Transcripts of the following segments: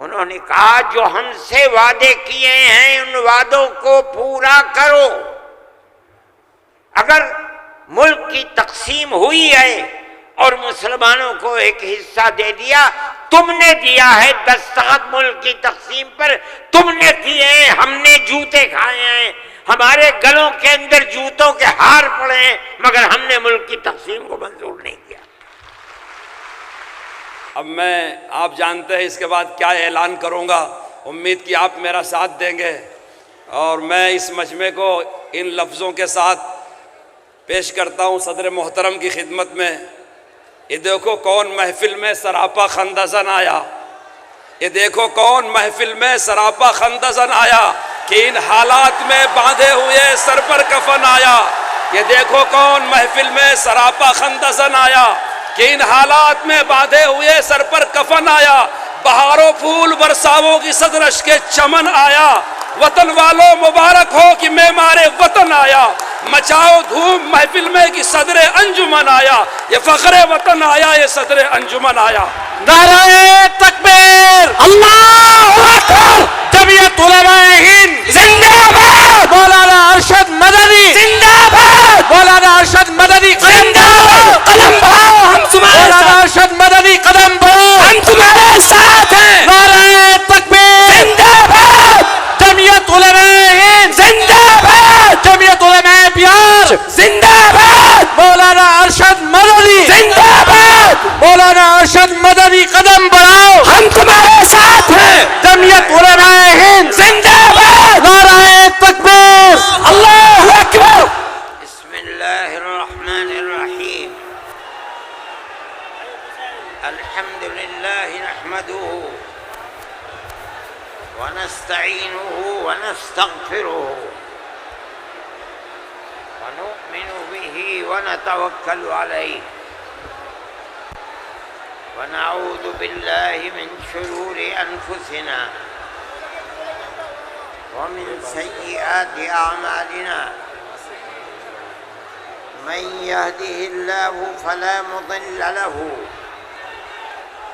انہوں نے کہا جو ہم سے وعدے کیے ہیں ان وعدوں کو پورا کرو۔ اگر ملک کی تقسیم ہوئی ہے اور مسلمانوں کو ایک حصہ دے دیا، تم نے دیا ہے دستخط ملک کی تقسیم پر، تم نے کیے ہیں، ہم نے جوتے کھائے ہیں، ہمارے گلوں کے اندر جوتوں کے ہار پڑے ہیں، مگر ہم نے ملک کی تقسیم کو منظور نہیں کیا۔ اب میں، آپ جانتے ہیں اس کے بعد کیا اعلان کروں گا، امید کہ آپ میرا ساتھ دیں گے، اور میں اس مجمع کو ان لفظوں کے ساتھ پیش کرتا ہوں صدر محترم کی خدمت میں۔ یہ دیکھو کون محفل میں سراپا خندزن آیا، یہ دیکھو کون محفل میں سراپا خندزن آیا کہ ان حالات میں باندھے ہوئے سر پر کفن آیا۔ یہ دیکھو کون محفل میں سراپا خندزن آیا کہ ان حالات میں باندھے ہوئے سر پر کفن آیا۔ بہاروں پھول برساووں کی صدرش کے چمن آیا، وطن والوں مبارک ہو کہ معمار وطن آیا۔ مچاؤ دھوم محفل میں کہ صدر انجمن آیا، یہ فخر وطن آیا، یہ صدر انجمن آیا۔ نعرہ تکبیر، اللہ اکبر، جمعیت علماء ہند زندہ باد، مولانا ارشد مدنی زندہ باد، مولانا ارشد مدنی زندہ باد، قدم بڑھاؤ ہم تمہارے ساتھ، مولانا ارشد مدنی قدم بڑھاؤ ہم تمہارے ساتھ ہیں۔ نعرہ تکبیر زندہ باد، جمعیت علماء ہند زندہ باد، جمعیت علماء بہار زندہ باد، مولانا ارشد مدنی زندہ باد، مولانا ارشد مدنی قدم بڑھاؤ ہم تمہارے ساتھ ہیں۔ جمعیت علماء ہند زندہ باد، نعرہ تکبیر، اللہ اکبر۔ بسم اللہ الرحمن الرحیم، الحمد للہ نحمده ونستعینه ونستغفره ونؤمن به ونتوکل علیہ ونعوذ باللہ من شرور انفسنا ومن سیئات اعمالنا، من يهده الله فلا مضل له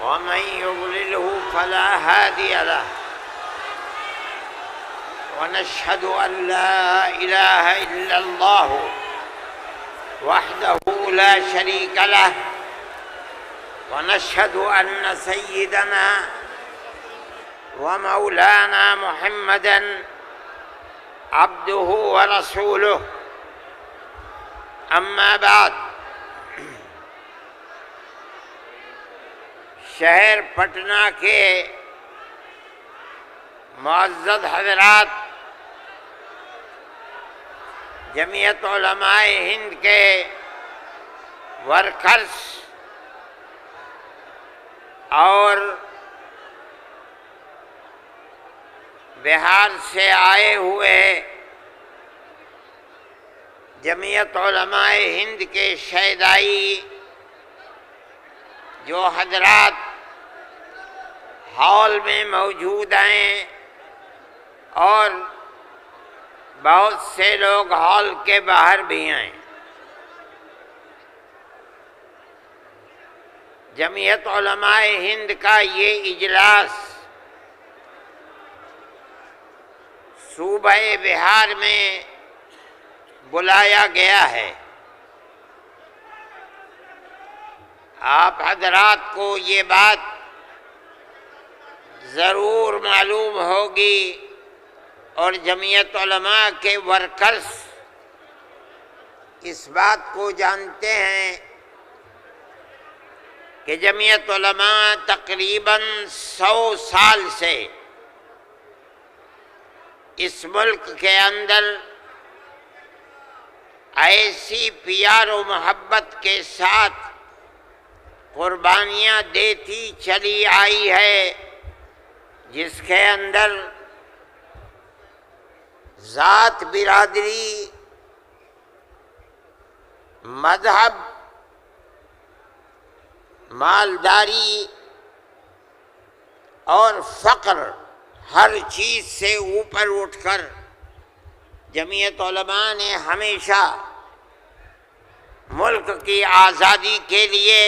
ومن يضلله فلا هادي له، ونشهد أن لا إله إلا الله وحده لا شريك له، ونشهد أن سيدنا ومولانا محمدا عبده ورسوله، أما بعد۔ شہر پٹنہ کے معزز حضرات، جمعیت علماء ہند کے ورکرز اور بہار سے آئے ہوئے جمعیت علماء ہند کے شیدائی جو حضرات ہال میں موجود ہیں اور بہت سے لوگ ہال کے باہر بھی ہیں، جمعیت علماء ہند کا یہ اجلاس صوبہ بہار میں بلایا گیا ہے۔ آپ حضرات کو یہ بات ضرور معلوم ہوگی اور جمعیت علماء کے ورکرز اس بات کو جانتے ہیں کہ جمعیت علماء تقریباً 100 سال سے اس ملک کے اندر ایسی پیار و محبت کے ساتھ قربانیاں دیتی چلی آئی ہے جس کے اندر ذات، برادری، مذہب، مالداری اور فقر ہر چیز سے اوپر اٹھ کر جمعیت علماء نے ہمیشہ ملک کی آزادی کے لیے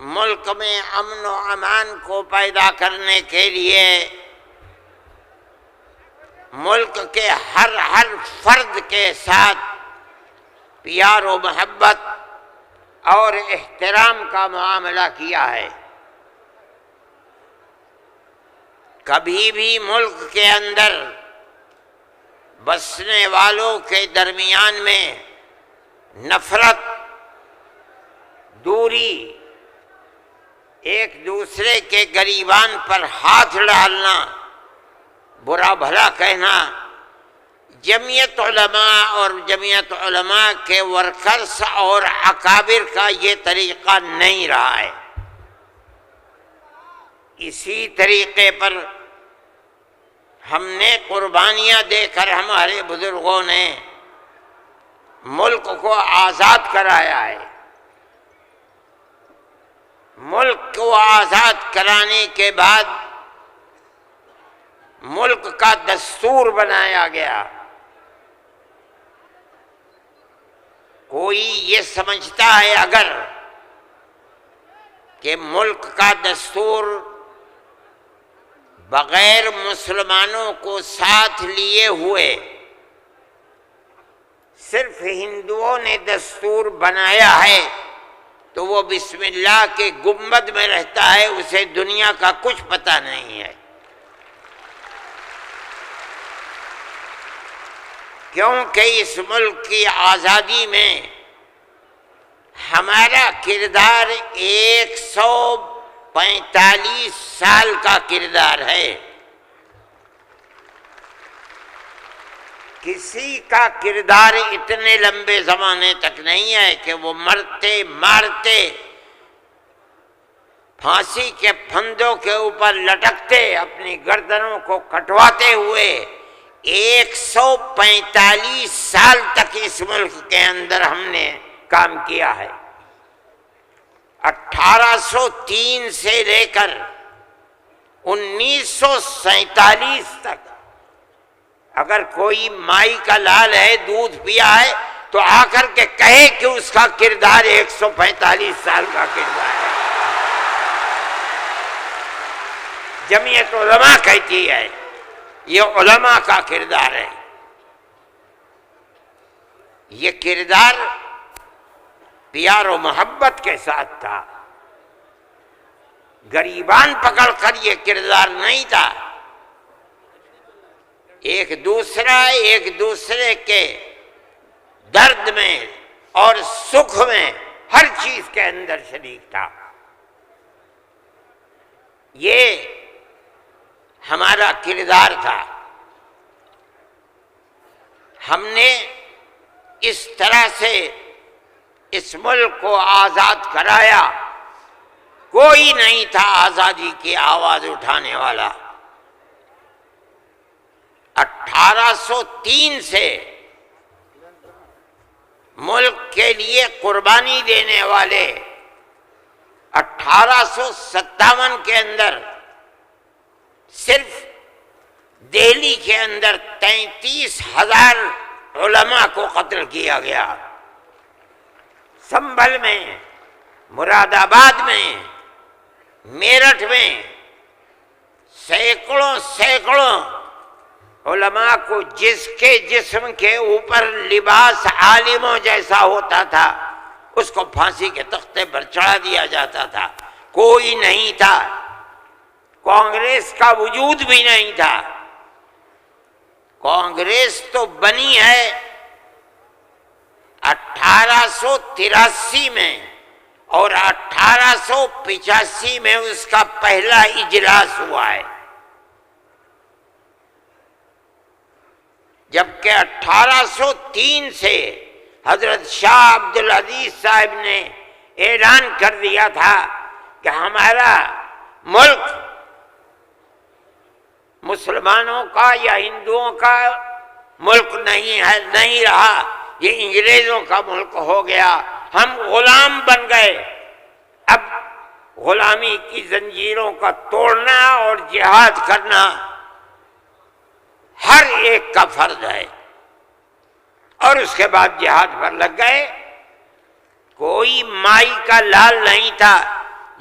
ملک میں امن و امان کو پیدا کرنے کے لیے ملک کے ہر فرد کے ساتھ پیار و محبت اور احترام کا معاملہ کیا ہے۔ کبھی بھی ملک کے اندر بسنے والوں کے درمیان میں نفرت، دوری، ایک دوسرے کے گریبان پر ہاتھ ڈالنا، برا بھلا کہنا، جمعیت علماء اور جمعیت علماء کے ورکرز اور اکابر کا یہ طریقہ نہیں رہا ہے۔ اسی طریقے پر ہم نے قربانیاں دے کر ہمارے بزرگوں نے ملک کو آزاد کرایا ہے۔ ملک کو آزاد کرانے کے بعد ملک کا دستور بنایا گیا۔ کوئی یہ سمجھتا ہے اگر کہ ملک کا دستور بغیر مسلمانوں کو ساتھ لیے ہوئے صرف ہندوؤں نے دستور بنایا ہے تو وہ بسم اللہ کے گنبد میں رہتا ہے، اسے دنیا کا کچھ پتہ نہیں ہے۔ کیونکہ اس ملک کی آزادی میں ہمارا کردار 145 سال کا کردار ہے۔ کسی کا کردار اتنے لمبے زمانے تک نہیں ہے کہ وہ مرتے مارتے پھانسی کے پھندوں کے اوپر لٹکتے اپنی گردنوں کو کٹواتے ہوئے 145 سال تک اس ملک کے اندر ہم نے کام کیا ہے۔ 1803 سے لے کر 1947 تک اگر کوئی مائی کا لال ہے، دودھ پیا ہے تو آ کر کے کہے کہ اس کا کردار 145 سال کا کردار ہے۔ جمعیت علماء کہتی ہے یہ علماء کا کردار ہے۔ یہ کردار پیار و محبت کے ساتھ تھا، گریبان پکڑ کر یہ کردار نہیں تھا۔ ایک دوسرے کے درد میں اور سکھ میں ہر چیز کے اندر شریک تھا۔ یہ ہمارا کردار تھا۔ ہم نے اس طرح سے اس ملک کو آزاد کرایا، کوئی نہیں تھا آزادی کی آواز اٹھانے والا۔ 1803 سے ملک کے لیے قربانی دینے والے 1857 کے اندر صرف دہلی کے اندر 33,000 علماء کو قتل کیا گیا۔ سنبھل میں، مراد آباد میں، میرٹھ میں سینکڑوں علماء کو جس کے جسم کے اوپر لباس عالموں جیسا ہوتا تھا اس کو پھانسی کے تختے پر چڑھا دیا جاتا تھا۔ کوئی نہیں تھا، کانگریس کا وجود بھی نہیں تھا۔ کانگریس تو بنی ہے 1883 میں اور 1885 میں اس کا پہلا اجلاس ہوا ہے، جبکہ 1803 سے حضرت شاہ عبدالعزیز صاحب نے اعلان کر دیا تھا کہ ہمارا ملک مسلمانوں کا یا ہندوؤں کا ملک نہیں ہے، نہیں رہا، یہ انگریزوں کا ملک ہو گیا، ہم غلام بن گئے۔ اب غلامی کی زنجیروں کا توڑنا اور جہاد کرنا ہر ایک کا فرض ہے، اور اس کے بعد جہاد پر لگ گئے۔ کوئی مائی کا لال نہیں تھا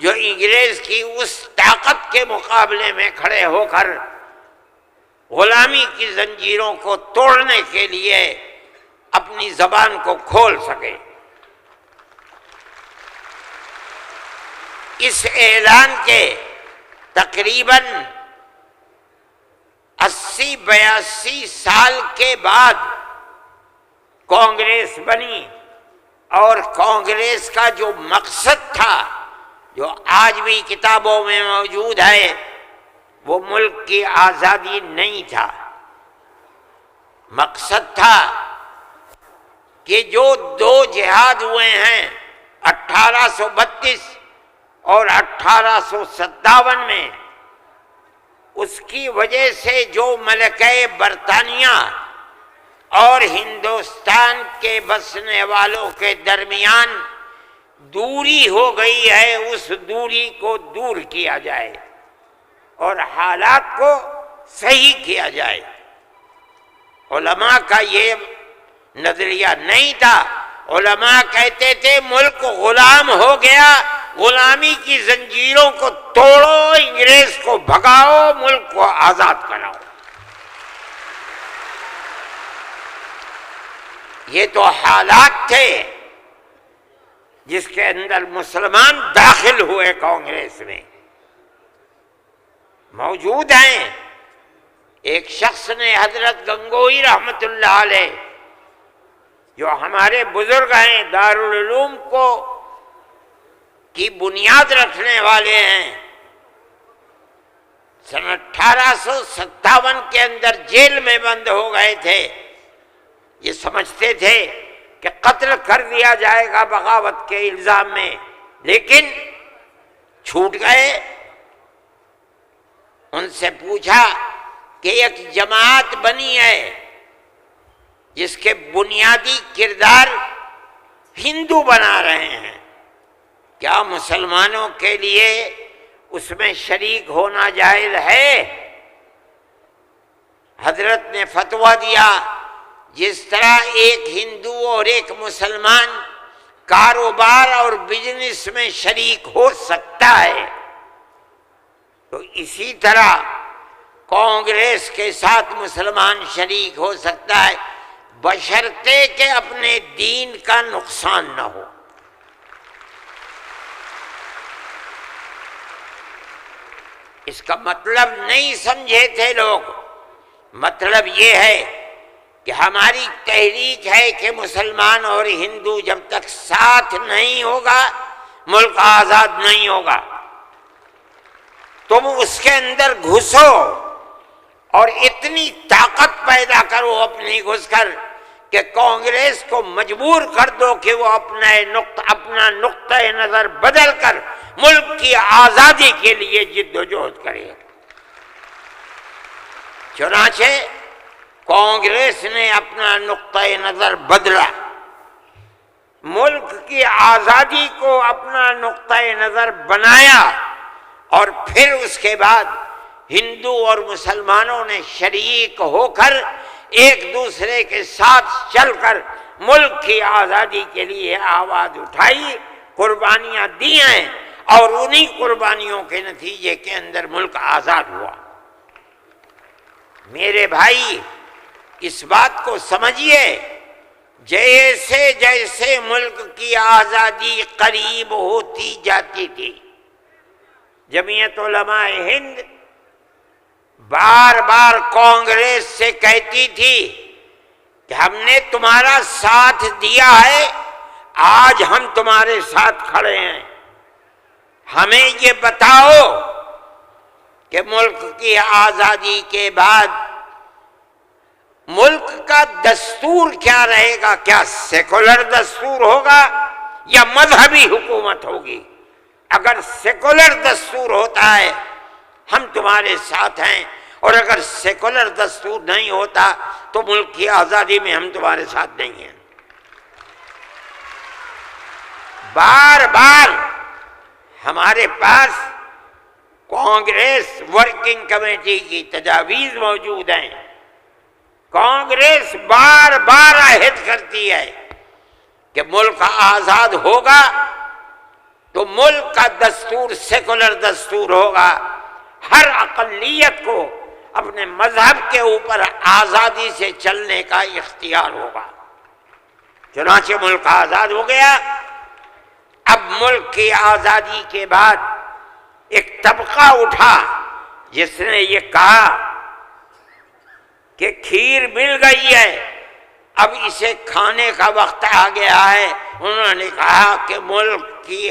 جو انگریز کی اس طاقت کے مقابلے میں کھڑے ہو کر غلامی کی زنجیروں کو توڑنے کے لیے اپنی زبان کو کھول سکے۔ اس اعلان کے تقریباً 80-82 سال کے بعد کانگریس بنی، اور کانگریس کا جو مقصد تھا، جو آج بھی کتابوں میں موجود ہے، وہ ملک کی آزادی نہیں تھا۔ مقصد تھا کہ جو دو جہاد ہوئے ہیں 1832 اور 1857 میں، اس کی وجہ سے جو ملکہ برطانیہ اور ہندوستان کے بسنے والوں کے درمیان دوری ہو گئی ہے، اس دوری کو دور کیا جائے اور حالات کو صحیح کیا جائے۔ علماء کا یہ نظریہ نہیں تھا۔ علماء کہتے تھے ملک غلام ہو گیا، غلامی کی زنجیروں کو توڑو، انگریز کو بھگاؤ، ملک کو آزاد کراؤ۔ یہ تو حالات تھے جس کے اندر مسلمان داخل ہوئے کانگریس میں۔ موجود ہیں، ایک شخص نے حضرت گنگوئی رحمت اللہ علیہ، جو ہمارے بزرگ ہیں، دارالعلوم کو کی بنیاد رکھنے والے ہیں، سن 1857 کے اندر جیل میں بند ہو گئے تھے۔ یہ سمجھتے تھے کہ قتل کر دیا جائے گا بغاوت کے الزام میں، لیکن چھوٹ گئے۔ ان سے پوچھا کہ ایک جماعت بنی ہے جس کے بنیادی کردار ہندو بنا رہے ہیں، کیا مسلمانوں کے لیے اس میں شریک ہونا جائز ہے؟ حضرت نے فتویٰ دیا، جس طرح ایک ہندو اور ایک مسلمان کاروبار اور بزنس میں شریک ہو سکتا ہے، تو اسی طرح کانگریس کے ساتھ مسلمان شریک ہو سکتا ہے، بشرطے کہ اپنے دین کا نقصان نہ ہو۔ اس کا مطلب نہیں سمجھے تھے لوگ۔ مطلب یہ ہے کہ ہماری تحریک ہے کہ مسلمان اور ہندو جب تک ساتھ نہیں ہوگا ملک آزاد نہیں ہوگا۔ تم اس کے اندر گھسو اور اتنی طاقت پیدا کرو اپنی گھس کر کہ کانگریس کو مجبور کر دو کہ وہ اپنا نقطہ نظر بدل کر ملک کی آزادی کے لیے جد و جہد کرے۔ چنانچہ کانگریس نے اپنا نقطہ نظر بدلا، ملک کی آزادی کو اپنا نقطہ نظر بنایا، اور پھر اس کے بعد ہندو اور مسلمانوں نے شریک ہو کر ایک دوسرے کے ساتھ چل کر ملک کی آزادی کے لیے آواز اٹھائی، قربانیاں دی ہیں، اور انہی قربانیوں کے نتیجے کے اندر ملک آزاد ہوا۔ میرے بھائی، اس بات کو سمجھیے، جیسے جیسے ملک کی آزادی قریب ہوتی جاتی تھی، جمعیت علماء ہند بار بار کانگریس سے کہتی تھی کہ ہم نے تمہارا ساتھ دیا ہے، آج ہم تمہارے ساتھ کھڑے ہیں، ہمیں یہ بتاؤ کہ ملک کی آزادی کے بعد ملک کا دستور کیا رہے گا، کیا سیکولر دستور ہوگا یا مذہبی حکومت ہوگی؟ اگر سیکولر دستور ہوتا ہے ہم تمہارے ساتھ ہیں، اور اگر سیکولر دستور نہیں ہوتا تو ملک کی آزادی میں ہم تمہارے ساتھ نہیں ہیں۔ بار بار ہمارے پاس کانگریس ورکنگ کمیٹی کی تجاویز موجود ہیں۔ کانگریس بار بار عہد کرتی ہے کہ ملک آزاد ہوگا تو ملک کا دستور سیکولر دستور ہوگا، ہر اقلیت کو اپنے مذہب کے اوپر آزادی سے چلنے کا اختیار ہوگا۔ چنانچہ ملک آزاد ہو گیا۔ اب ملک کی آزادی کے بعد ایک طبقہ اٹھا جس نے یہ کہا کہ کھیر مل گئی ہے، اب اسے کھانے کا وقت آ گیا ہے۔ انہوں نے کہا کہ ملک کی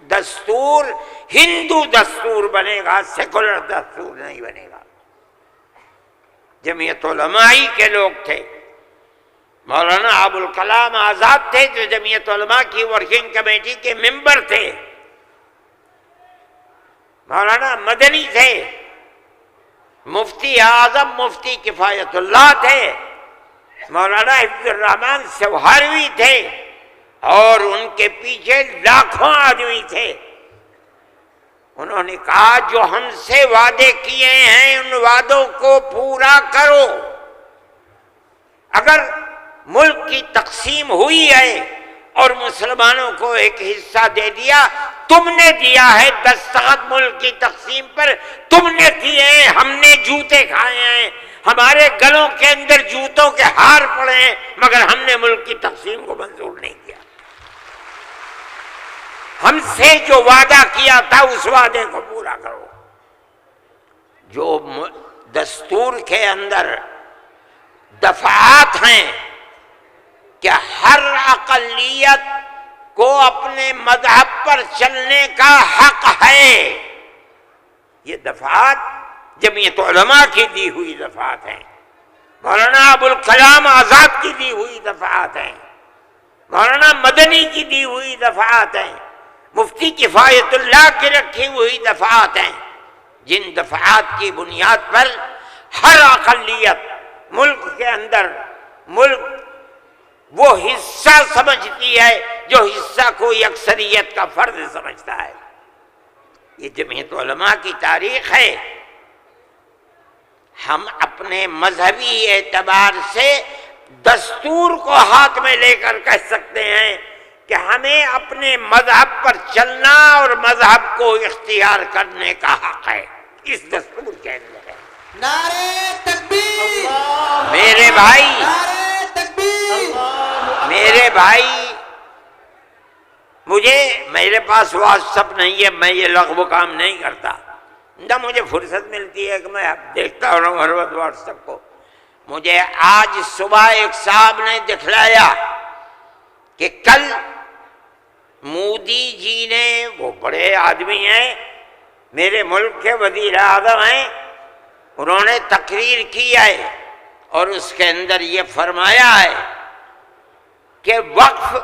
دستور ہندو دستور بنے گا، سیکولر دستور نہیں بنے گا۔ جمعیت علماء کے لوگ تھے، مولانا ابوالکلام آزاد تھے جو جمعیت علماء کی ورکنگ کمیٹی کے ممبر تھے، مولانا مدنی تھے، مفتی اعظم مفتی کفایت اللہ تھے، مولانا حفظ الرحمن سوہروی تھے، اور ان کے پیچھے لاکھوں آدمی تھے۔ انہوں نے کہا جو ہم سے وعدے کیے ہیں ان وعدوں کو پورا کرو۔ اگر ملک کی تقسیم ہوئی ہے اور مسلمانوں کو ایک حصہ دے دیا، تم نے دیا ہے دستخط ملک کی تقسیم پر، تم نے کیے ہیں، ہم نے جوتے کھائے ہیں، ہمارے گلوں کے اندر جوتوں کے ہار پڑے ہیں، مگر ہم نے ملک کی تقسیم کو منظور نہیں کیا۔ ہم سے جو وعدہ کیا تھا اس وعدے کو پورا کرو۔ جو دستور کے اندر دفعات ہیں کہ ہر اقلیت کو اپنے مذہب پر چلنے کا حق ہے، یہ دفعات جمعیت علماء کی دی ہوئی دفعات ہیں، مولانا ابوالکلام آزاد کی دی ہوئی دفعات ہیں، مولانا مدنی کی دی ہوئی دفعات ہیں، مفتی کفایت اللہ کی رکھی ہوئی دفعات ہیں، جن دفعات کی بنیاد پر ہر اقلیت ملک کے اندر ملک وہ حصہ سمجھتی ہے جو حصہ کوئی اکثریت کا فرض سمجھتا ہے۔ یہ جمعیت علماء کی تاریخ ہے۔ ہم اپنے مذہبی اعتبار سے دستور کو ہاتھ میں لے کر کہہ سکتے ہیں کہ ہمیں اپنے مذہب پر چلنا اور مذہب کو اختیار کرنے کا حق ہے، اس دستور کے اندر ہے۔ نعرہ تکبیر! میرے بھائی، نعرہ تکبیر! میرے بھائی، میرے پاس واٹس ایپ نہیں ہے، میں یہ لغو کام نہیں کرتا، نہ مجھے فرصت ملتی ہے کہ میں اب دیکھتا ہوں ہر وقت واٹس ایپ کو۔ مجھے آج صبح ایک صاحب نے دکھلایا کہ کل مودی جی نے، وہ بڑے آدمی ہیں، میرے ملک کے وزیر اعظم ہیں، انہوں نے تقریر کی ہے اور اس کے اندر یہ فرمایا ہے کہ وقف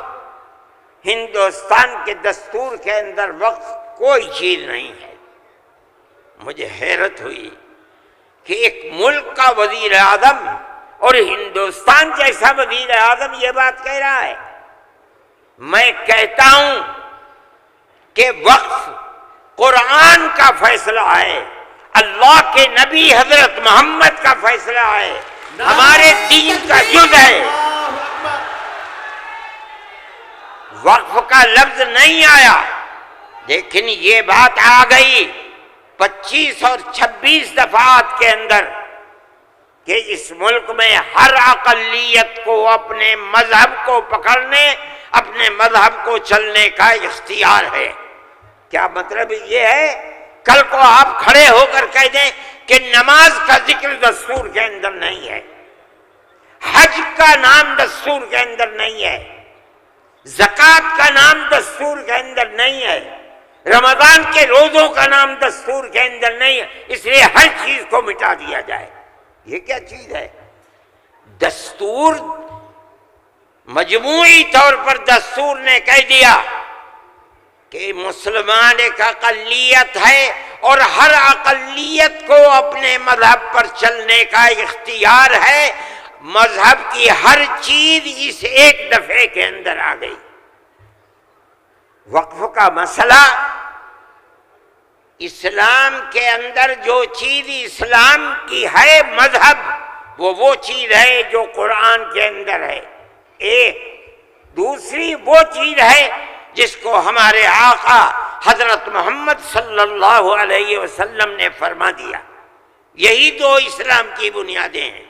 ہندوستان کے دستور کے اندر وقف کوئی چیز نہیں ہے۔ مجھے حیرت ہوئی کہ ایک ملک کا وزیر اعظم اور ہندوستان جیسا وزیر اعظم یہ بات کہہ رہا ہے۔ میں کہتا ہوں کہ وقف قرآن کا فیصلہ ہے، اللہ کے نبی حضرت محمد کا فیصلہ ہے، ہمارے دین کا جز ہے۔ وقف کا لفظ نہیں آیا، لیکن یہ بات آ گئی 25 اور 26 دفعات کے اندر کہ اس ملک میں ہر اقلیت کو اپنے مذہب کو پکڑنے، اپنے مذہب کو چلنے کا اختیار ہے۔ کیا مطلب یہ ہے؟ کل کو آپ کھڑے ہو کر کہہ دیں کہ نماز کا ذکر دستور کے اندر نہیں ہے، حج کا نام دستور کے اندر نہیں ہے، زکوٰۃ کا نام دستور کے اندر نہیں ہے، رمضان کے روزوں کا نام دستور کے اندر نہیں ہے، اس لیے ہر چیز کو مٹا دیا جائے۔ یہ کیا چیز ہے؟ دستور مجموعی طور پر دستور نے کہہ دیا کہ مسلمان ایک اقلیت ہے اور ہر اقلیت کو اپنے مذہب پر چلنے کا اختیار ہے۔ مذہب کی ہر چیز اس ایک دفعے کے اندر آ گئی۔ وقف کا مسئلہ، اسلام کے اندر جو چیز اسلام کی ہے مذہب، وہ چیز ہے جو قرآن کے اندر ہے۔ ایک دوسری وہ چیز ہے جس کو ہمارے آقا حضرت محمد صلی اللہ علیہ وسلم نے فرما دیا۔ یہی دو اسلام کی بنیادیں ہیں۔